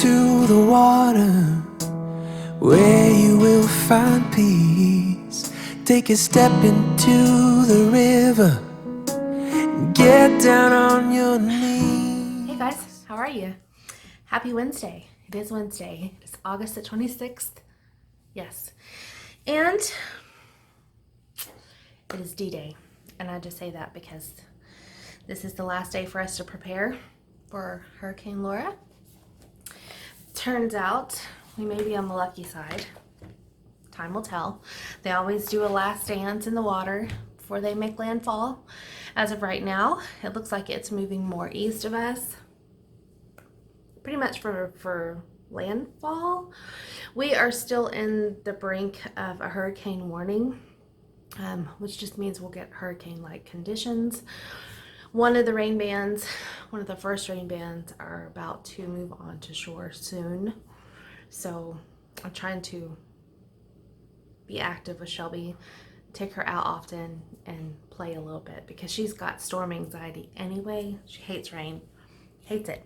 into the water where you will find peace. Take a step into the river, get down on your knees. Hey guys, how are you? Happy Wednesday. It is Wednesday. It's August the 26th. Yes. And it is D-Day. And I just say that because this is the last day for us to prepare for Hurricane Laura. Turns out we may be on the lucky side. Time will tell. They always do a last dance in the water before they make landfall. As of right now, it looks like it's moving more east of us. Pretty much for landfall. We are still in the brink of a hurricane warning, which just means we'll get hurricane-like conditions. One of the first rain bands are about to move on to shore soon. So I'm trying to be active with Shelby, take her out often and play a little bit because she's got storm anxiety anyway. She hates rain, hates it.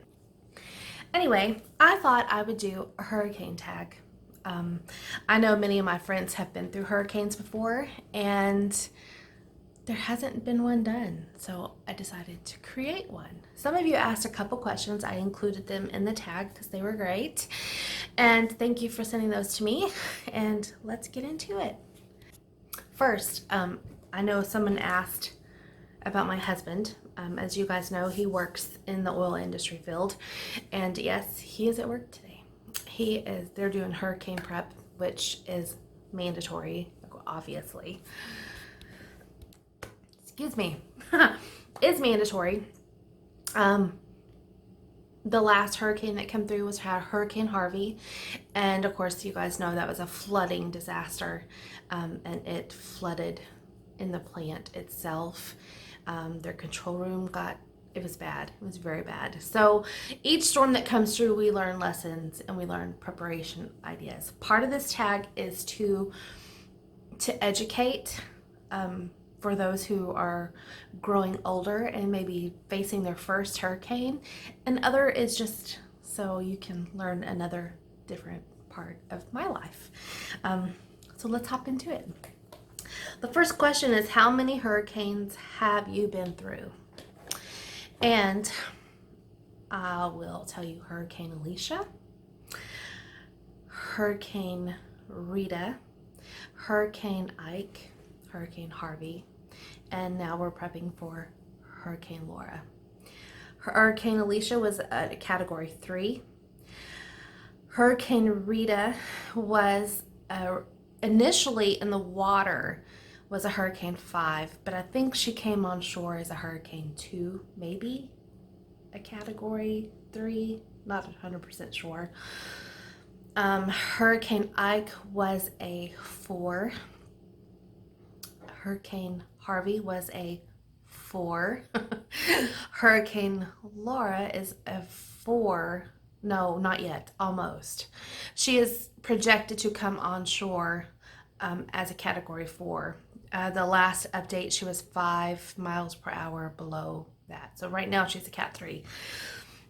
Anyway, I thought I would do a hurricane tag. I know many of my friends have been through hurricanes before and there hasn't been one done, so I decided to create one. Some of you asked a couple questions. I included them in the tag because they were great. And thank you for sending those to me, and let's get into it. First, I know someone asked about my husband. As you guys know, he works in the oil industry field, and yes, he is at work today. They're doing hurricane prep, which is mandatory, obviously. Excuse me, is mandatory. The last hurricane that came through was Hurricane Harvey, and of course you guys know that was a flooding disaster, and it flooded in the plant itself. Their control room it was bad. It was very bad. So each storm that comes through, we learn lessons and we learn preparation ideas. Part of this tag is to educate, for those who are growing older and maybe facing their first hurricane, and other is just so you can learn another different part of my life. So let's hop into it. The first question is, how many hurricanes have you been through? And I will tell you Hurricane Alicia, Hurricane Rita, Hurricane Ike, Hurricane Harvey, and now we're prepping for Hurricane Laura. Hurricane Alicia was a Category 3. Hurricane Rita was initially in the water was a Hurricane 5, but I think she came on shore as a Hurricane 2, maybe a Category 3, not 100% sure. Hurricane Ike was a 4. Hurricane Harvey was a 4. Hurricane Laura is a 4. No, not yet. Almost. She is projected to come on shore as a Category 4. The last update, she was 5 miles per hour below that. So right now she's a Cat 3.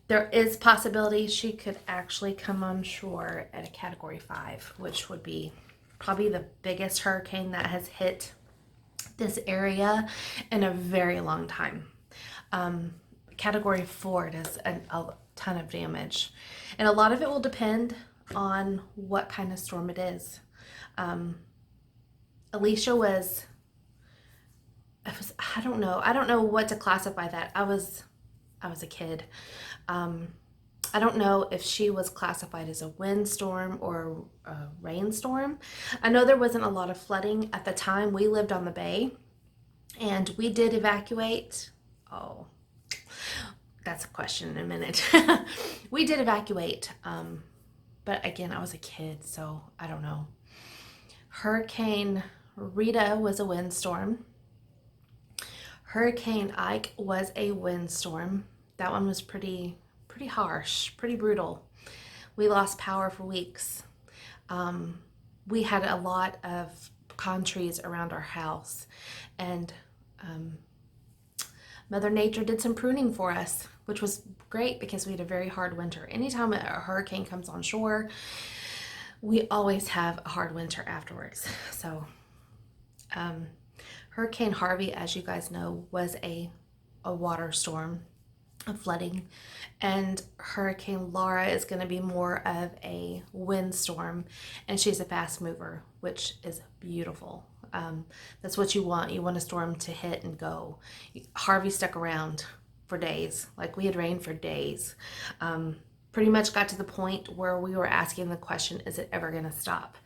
There is possibility she could actually come on shore at a Category 5, which would be probably the biggest hurricane that has hit this area in a very long time. Category 4 does a ton of damage, and a lot of it will depend on what kind of storm it is. Alicia I don't know what to classify that. I was a kid. I don't know if she was classified as a windstorm or a rainstorm. I know there wasn't a lot of flooding at the time. We lived on the bay and we did evacuate. Oh, that's a question in a minute. We did evacuate, but again, I was a kid, so I don't know. Hurricane Rita was a windstorm. Hurricane Ike was a windstorm. That one was pretty harsh, pretty brutal. We lost power for weeks. We had a lot of pecan trees around our house, and Mother Nature did some pruning for us, which was great because we had a very hard winter. Anytime a hurricane comes on shore, we always have a hard winter afterwards. So Hurricane Harvey, as you guys know, was a water storm, a flooding, and Hurricane Laura is going to be more of a windstorm, and she's a fast mover, which is beautiful. That's what you want. You want a storm to hit and go. Harvey stuck around for days. Like, we had rain for days. Pretty much got to the point where we were asking the question, is it ever going to stop?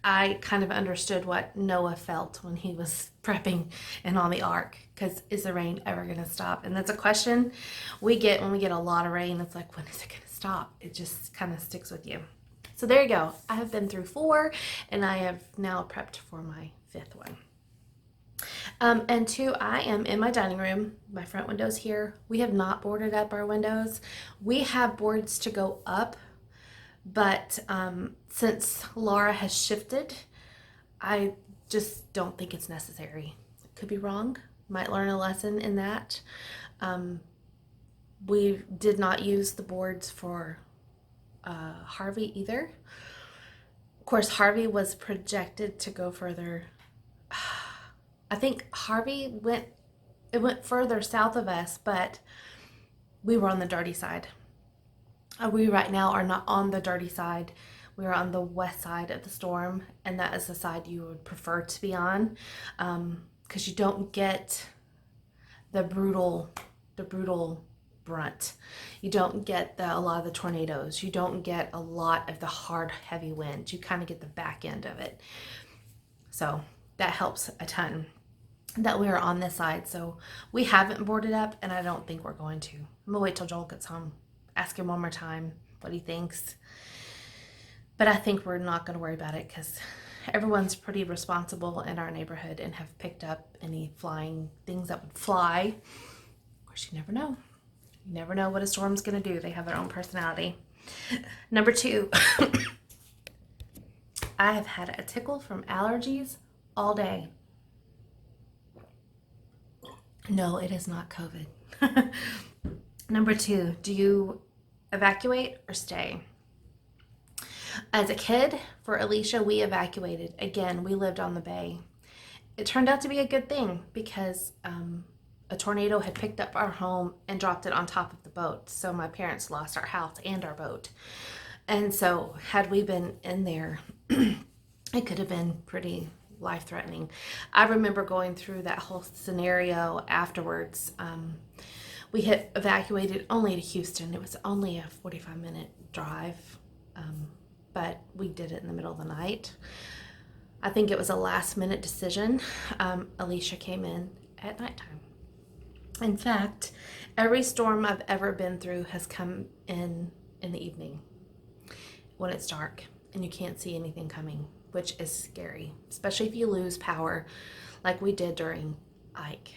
I kind of understood what Noah felt when he was prepping and on the ark, because is the rain ever going to stop? And that's a question we get when we get a lot of rain. It's like, when is it going to stop? It just kind of sticks with you. So there you go. I have been through 4, and I have now prepped for my 5th one. And 2, I am in my dining room. My front window's here. We have not boarded up our windows. We have boards to go up, but since Laura has shifted, I just don't think it's necessary. Could be wrong. Might learn a lesson in that. We did not use the boards for Harvey either. Of course, Harvey was projected to go further. I think Harvey went further south of us, but we were on the dirty side. We right now are not on the dirty side. We are on the west side of the storm, and that is the side you would prefer to be on, because you don't get the brutal brunt. You don't get a lot of the tornadoes. You don't get a lot of the hard, heavy wind. You kind of get the back end of it. So that helps a ton that we are on this side. So we haven't boarded up, and I don't think we're going to. I'm gonna wait till Joel gets home, ask him one more time what he thinks. But I think we're not going to worry about it, because everyone's pretty responsible in our neighborhood and have picked up any flying things that would fly. Of course, you never know. You never know what a storm's going to do. They have their own personality. Number 2, I have had a tickle from allergies all day. No, it is not COVID. Number 2, do you evacuate or stay? As a kid, for Alicia, we evacuated. Again, we lived on the bay. It turned out to be a good thing, because a tornado had picked up our home and dropped it on top of the boat. So my parents lost our house and our boat. And so had we been in there, it could have been pretty life-threatening. I remember going through that whole scenario afterwards. We had evacuated only to Houston. It was only a 45-minute drive, but we did it in the middle of the night. I think it was a last-minute decision. Alicia came in at nighttime. In fact, every storm I've ever been through has come in the evening when it's dark and you can't see anything coming, which is scary, especially if you lose power like we did during Ike.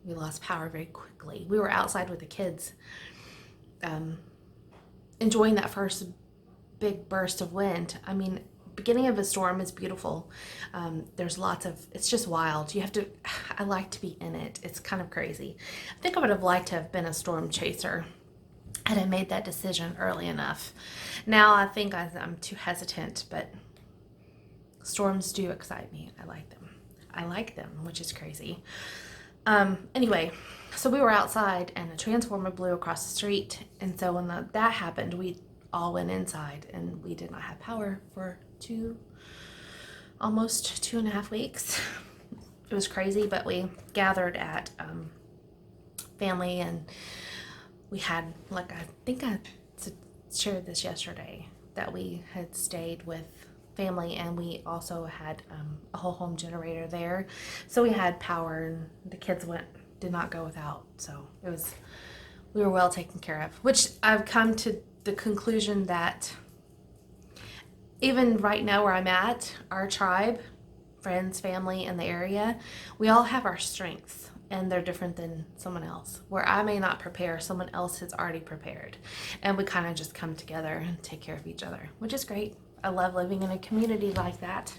We lost power very quickly. We were outside with the kids, enjoying that first big burst of wind. I mean, beginning of a storm is beautiful. There's lots of, it's just wild. I like to be in it. It's kind of crazy. I think I would have liked to have been a storm chaser had I made that decision early enough. Now I think I'm too hesitant, but storms do excite me. I like them, which is crazy. Anyway, so we were outside and a transformer blew across the street. And so when that happened, we all went inside and we did not have power for almost 2.5 weeks. It was crazy, but we gathered at family, and we had, like, I think I shared this yesterday, that we had stayed with family, and we also had a whole home generator there, so we had power, and the kids did not go without. So we were well taken care of, which I've come to the conclusion that even right now where I'm at, our tribe, friends, family in the area, we all have our strengths, and they're different than someone else. Where I may not prepare, someone else has already prepared, and we kind of just come together and take care of each other, which is great. I love living in a community like that.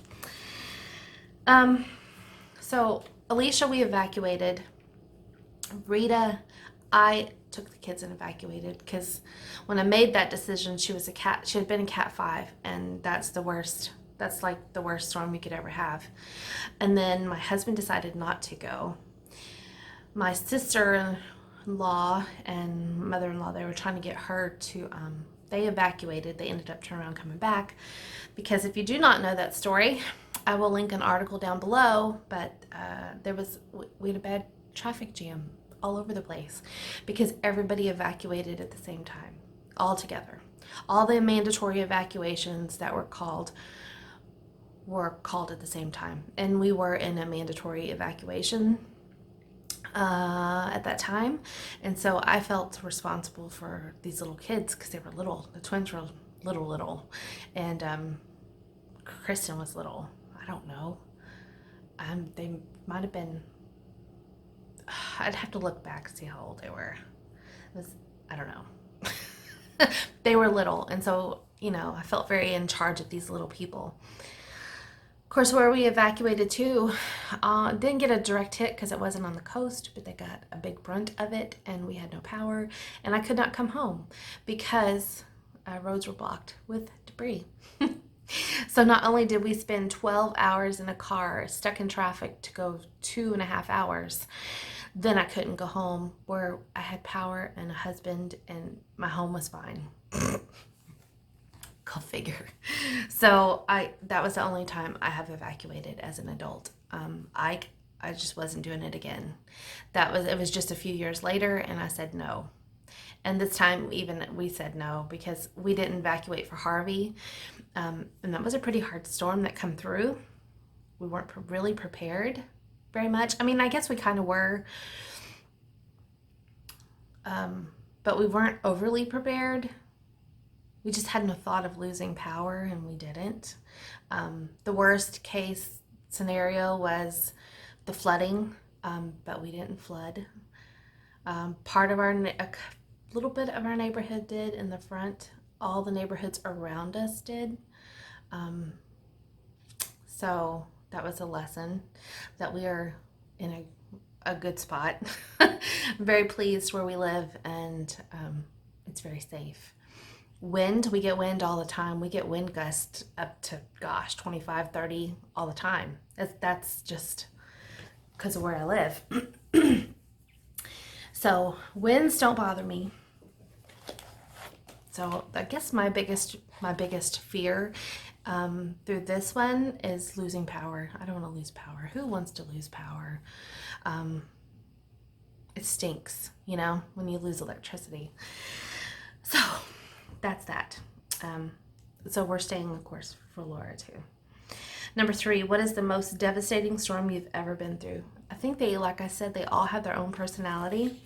So Alicia, we evacuated. Rita, I took the kids and evacuated because when I made that decision, she was a cat. She had been a cat 5, and that's the worst. That's like the worst storm you could ever have. And then my husband decided not to go. My sister-in-law and mother-in-law, they were trying to get her to, they evacuated. They ended up turning around coming back. Because if you do not know that story, I will link an article down below, but we had a bad traffic jam all over the place because everybody evacuated at the same time, all together. All the mandatory evacuations that were called at the same time. And we were in a mandatory evacuation at that time. And so I felt responsible for these little kids because they were little. The twins were little. And Kristen was little. I don't know. They might have been, I'd have to look back and see how old they were. I don't know. They were little. And so, I felt very in charge of these little people. Of course, where we evacuated to, didn't get a direct hit because it wasn't on the coast, but they got a big brunt of it, and we had no power, and I could not come home because roads were blocked with debris. So not only did we spend 12 hours in a car stuck in traffic to go 2.5 hours, then I couldn't go home where I had power and a husband and my home was fine. Go figure. So that was the only time I have evacuated as an adult. I just wasn't doing it again. It was just a few years later, and I said no. And this time even we said no because we didn't evacuate for Harvey. And that was a pretty hard storm that come through. We weren't really prepared very much. I mean, I guess we kind of were, but we weren't overly prepared. We just had no thought of losing power, and we didn't. The worst case scenario was the flooding, but we didn't flood. A little bit of our neighborhood did in the front. All the neighborhoods around us did. So that was a lesson that we are in a good spot. I'm very pleased where we live, and it's very safe. Wind, we get wind all the time. We get wind gusts up to 25, 30 all the time. That's just because of where I live. So winds don't bother me. So I guess my biggest fear through this one is losing power. I don't want to lose power. Who wants to lose power? It stinks, when you lose electricity. So that's that. So we're staying, of course, for Laura too. Number 3, what is the most devastating storm you've ever been through? I think like I said, they all have their own personality.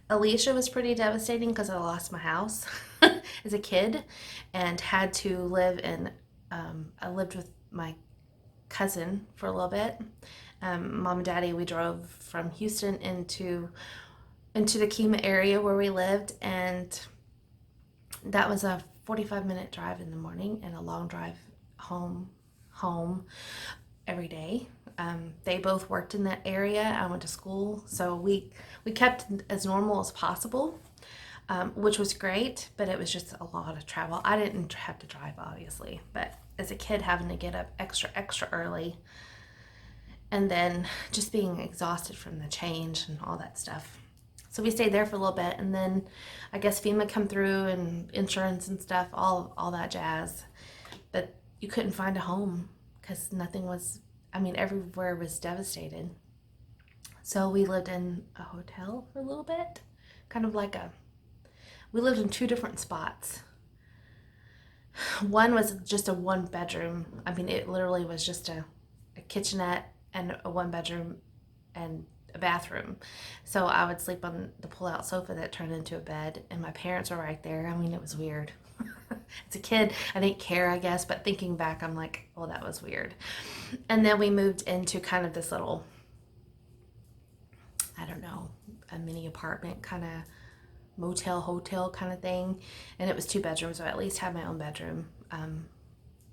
Alicia was pretty devastating because I lost my house as a kid and had to live I lived with my cousin for a little bit. Mom and Daddy, we drove from Houston into the Kima area where we lived, and that was a 45-minute drive in the morning and a long drive home every day. They both worked in that area. I went to school, so we kept as normal as possible, which was great, but it was just a lot of travel. I didn't have to drive, obviously, but as a kid, having to get up extra early, and then just being exhausted from the change and all that stuff. So we stayed there for a little bit, and then I guess FEMA come through and insurance and stuff, all that jazz. But you couldn't find a home because everywhere was devastated. So we lived in a hotel for a little bit, we lived in 2 different spots. One was just a 1-bedroom. It literally was just a kitchenette and a 1-bedroom and a bathroom. So I would sleep on the pull-out sofa that turned into a bed, and my parents were right there. It was weird. As a kid, I didn't care, I guess, but thinking back, I'm like, well, that was weird. And then we moved into kind of this little, a mini apartment, kind of motel, hotel kind of thing. And it was 2 bedrooms, so I at least had my own bedroom.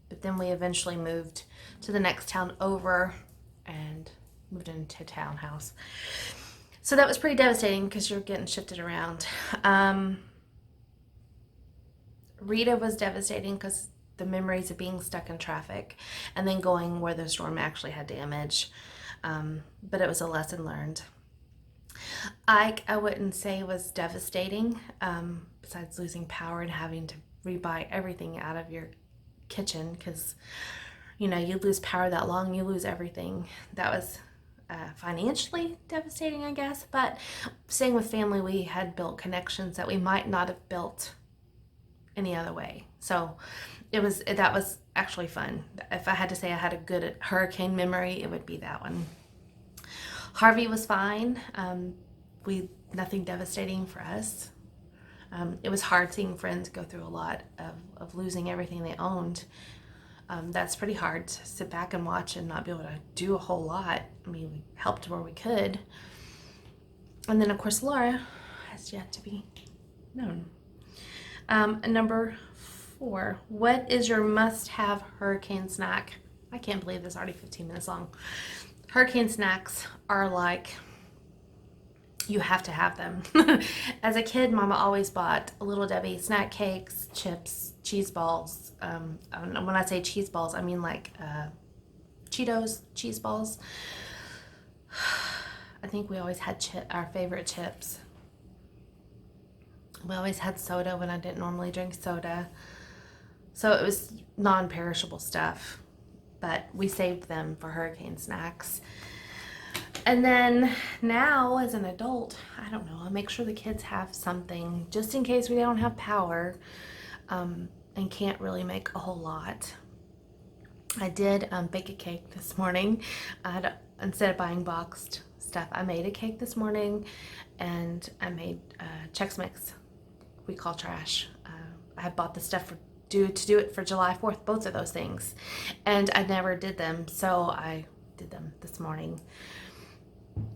But then we eventually moved to the next town over and moved into a townhouse. So that was pretty devastating because you're getting shifted around. Rita was devastating because the memories of being stuck in traffic and then going where the storm actually had damage. But it was a lesson learned. Ike, I wouldn't say was devastating, besides losing power and having to rebuy everything out of your kitchen because, you lose power that long, you lose everything. That was financially devastating, I guess, but staying with family, we had built connections that we might not have built any other way. So that was actually fun. If I had to say I had a good hurricane memory, it would be that one. Harvey was fine. Nothing devastating for us. It was hard seeing friends go through a lot of losing everything they owned. That's pretty hard to sit back and watch and not be able to do a whole lot. I mean, we helped where we could. And then, of course, Laura has yet to be known. Number 4, what is your must-have hurricane snack? I can't believe this is already 15 minutes long. Hurricane snacks are like, you have to have them. As a kid, Mama always bought Little Debbie snack cakes, chips, cheese balls. When I say cheese balls, I mean like Cheetos cheese balls. I think we always had our favorite chips. We always had soda when I didn't normally drink soda. So it was non-perishable stuff, but we saved them for hurricane snacks. And then now as an adult, I don't know, I make sure the kids have something just in case we don't have power and can't really make a whole lot. I did bake a cake this morning. Instead of buying boxed stuff, I made a cake this morning, and I made Chex Mix, we call trash. I had bought the stuff to do it for July 4th, both of those things, and I never did them, so I did them this morning.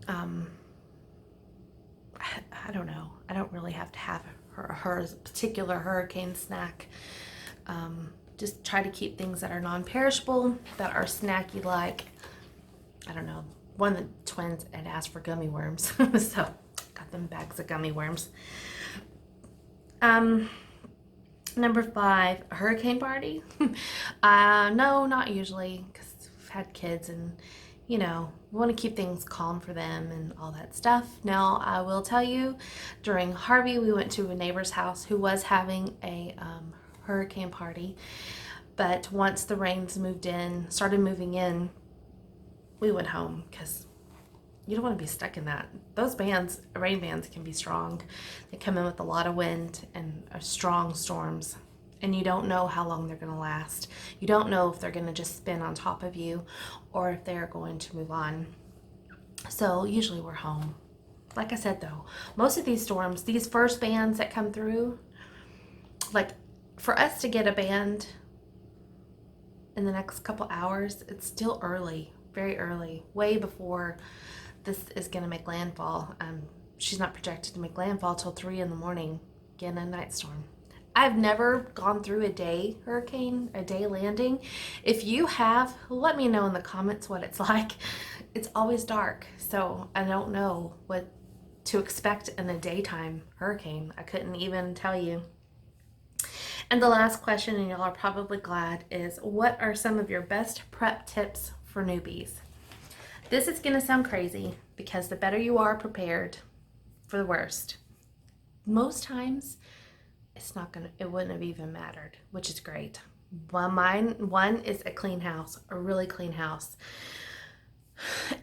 I don't know. I don't really have to have her particular hurricane snack. Just try to keep things that are non-perishable, that are snacky, like, I don't know, one of the twins had asked for gummy worms, so got them bags of gummy worms. Number 5, a hurricane party. No, not usually, because I've had kids and, we want to keep things calm for them and all that stuff. Now, I will tell you, during Harvey, we went to a neighbor's house who was having a hurricane party, but once the rains started moving in, we went home because you don't want to be stuck in that. Those rain bands can be strong. They come in with a lot of wind and strong storms, and you don't know how long they're going to last. You don't know if they're going to just spin on top of you or if they're going to move on. So usually we're home. Like I said, though, most of these storms, these first bands that come through, like for us to get a band in the next couple hours, it's still early, very early, way before this is going to make landfall. She's not projected to make landfall till 3 in the morning. Again, a night storm. I've never gone through a day hurricane, a day landing. If you have, let me know in the comments what it's like. It's always dark, so I don't know what to expect in a daytime hurricane. I couldn't even tell you. And the last question, and y'all are probably glad, is what are some of your best prep tips for newbies? This is gonna sound crazy because the better you are prepared for the worst, most times it wouldn't have even mattered, which is great. One is a clean house, a really clean house.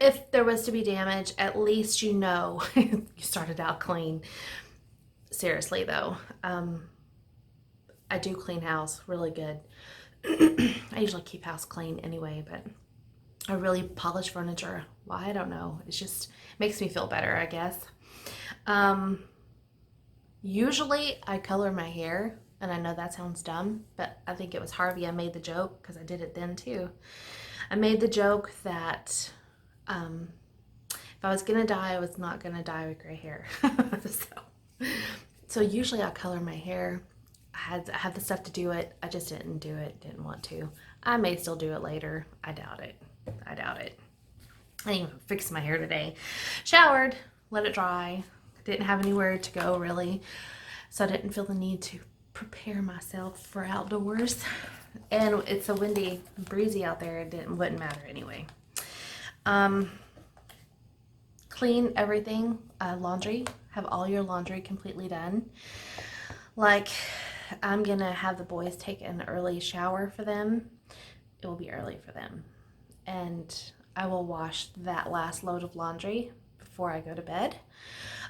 If there was to be damage, at least you started out clean. Seriously though, I do clean house really good. I usually keep house clean anyway, but I really polish furniture. Why? I don't know. It just makes me feel better, I guess. Usually I color my hair, and I know that sounds dumb, but I think it was Harvey I made the joke, because I did it then too. I made the joke that if I was gonna die, I was not gonna die with gray hair. So usually I color my hair. I had the stuff to do it. I just didn't do it, didn't want to. I may still do it later. I doubt it. I didn't even fix my hair today. Showered, let it dry. Didn't have anywhere to go really, so I didn't feel the need to prepare myself for outdoors. And it's a windy, breezy out there. It wouldn't matter anyway. Clean everything, laundry. Have all your laundry completely done. Like, I'm gonna have the boys take an early shower for them. It will be early for them, and I will wash that last load of laundry before I go to bed.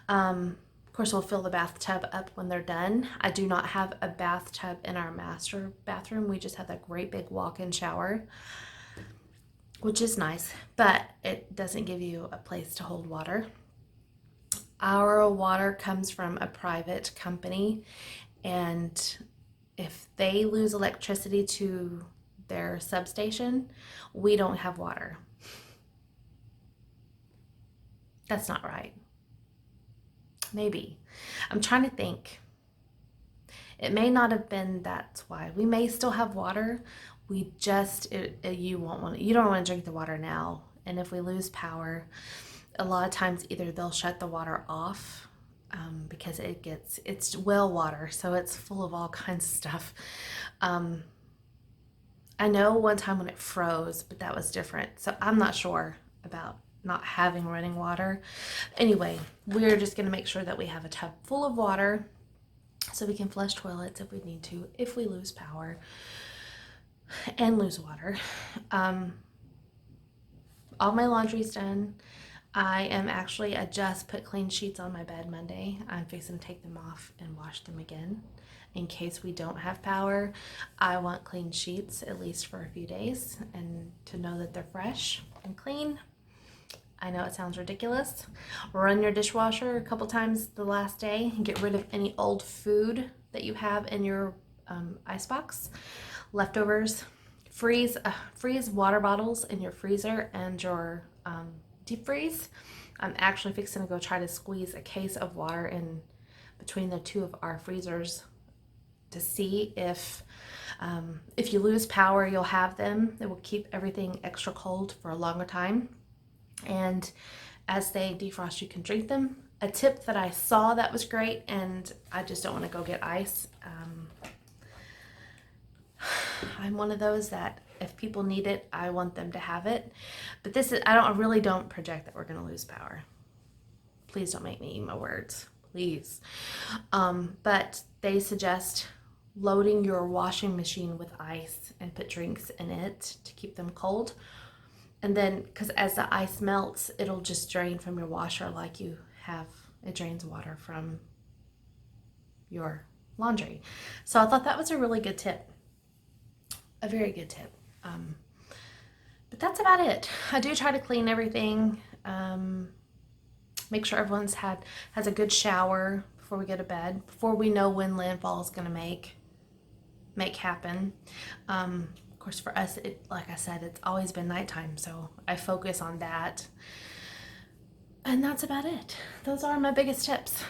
Of course, we'll fill the bathtub up when they're done. I do not have a bathtub in our master bathroom. We just have that great big walk-in shower, which is nice, but it doesn't give you a place to hold water. Our water comes from a private company, and if they lose electricity to their substation, we don't have water. That's not right. Maybe. I'm trying to think. It may not have been that's why. We may still have water. We just, you don't want to drink the water now. And if we lose power, a lot of times either they'll shut the water off because it's well water, so it's full of all kinds of stuff. I know one time when it froze, but that was different. So I'm not sure about not having running water. Anyway, we're just going to make sure that we have a tub full of water so we can flush toilets if we need to, if we lose power and lose water. All my laundry's done. I just put clean sheets on my bed Monday. I'm fixing to take them off and wash them again. In case we don't have power, I want clean sheets at least for a few days and to know that they're fresh and clean. I know it sounds ridiculous. Run your dishwasher a couple times the last day and get rid of any old food that you have in your icebox, leftovers. Freeze water bottles in your freezer and your deep freeze. I'm actually fixing to go try to squeeze a case of water in between the two of our freezers to see if you lose power, you'll have them. It will keep everything extra cold for a longer time. And as they defrost, you can drink them. A tip that I saw that was great, and I just don't want to go get ice. I'm one of those that if people need it, I want them to have it. But I really don't project that we're going to lose power. Please don't make me eat my words, please. But they suggest loading your washing machine with ice and put drinks in it to keep them cold. And then, because as the ice melts, it'll just drain from your washer like it drains water from your laundry. So I thought that was a really good tip. A very good tip. But that's about it. I do try to clean everything. Make sure everyone's has a good shower before we go to bed, before we know when landfall is going to make happen. Of course, for us, like I said, it's always been nighttime, so I focus on that. And that's about it. Those are my biggest tips.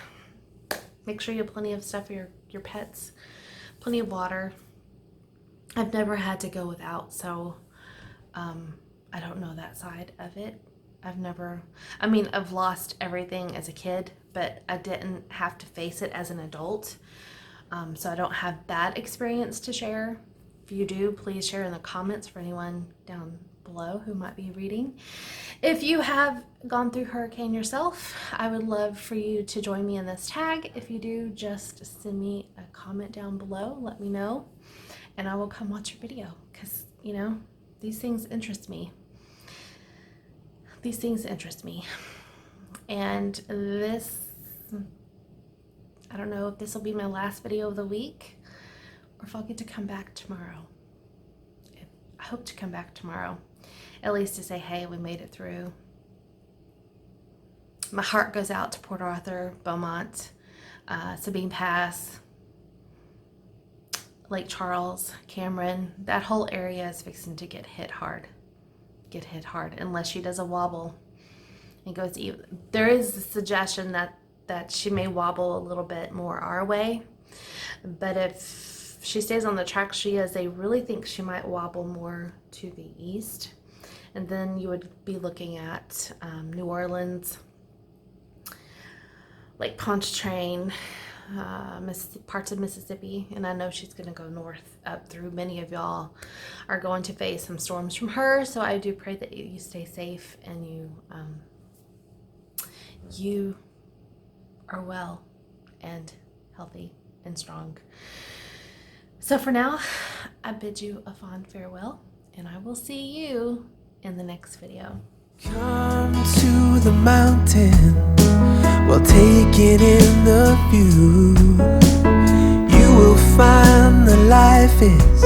Make sure you have plenty of stuff for your pets, plenty of water. I've never had to go without, so I don't know that side of it. I've lost everything as a kid, but I didn't have to face it as an adult. So I don't have that experience to share. If you do, please share in the comments for anyone down below who might be reading. If you have gone through hurricane yourself, I would love for you to join me in this tag. If you do, just send me a comment down below. Let me know, and I will come watch your video because, these things interest me. And I don't know if this will be my last video of the week or if I'll get to come back tomorrow. I hope to come back tomorrow, at least to say, hey, we made it through. My heart goes out to Port Arthur, Beaumont, Sabine Pass, Lake Charles, Cameron. That whole area is fixing to get hit hard, unless she does a wobble and goes even. There is a suggestion that she may wobble a little bit more our way, but if she stays on the track she is, they really think she might wobble more to the east, and then you would be looking at New Orleans, like Pontchartrain, parts of Mississippi, and I know she's going to go north up through. Many of y'all are going to face some storms from her, so I do pray that you stay safe and you are well and healthy and strong. So for now, I bid you a fond farewell, and I will see you in the next video. Come to the mountain while taking in the view. You will find that life is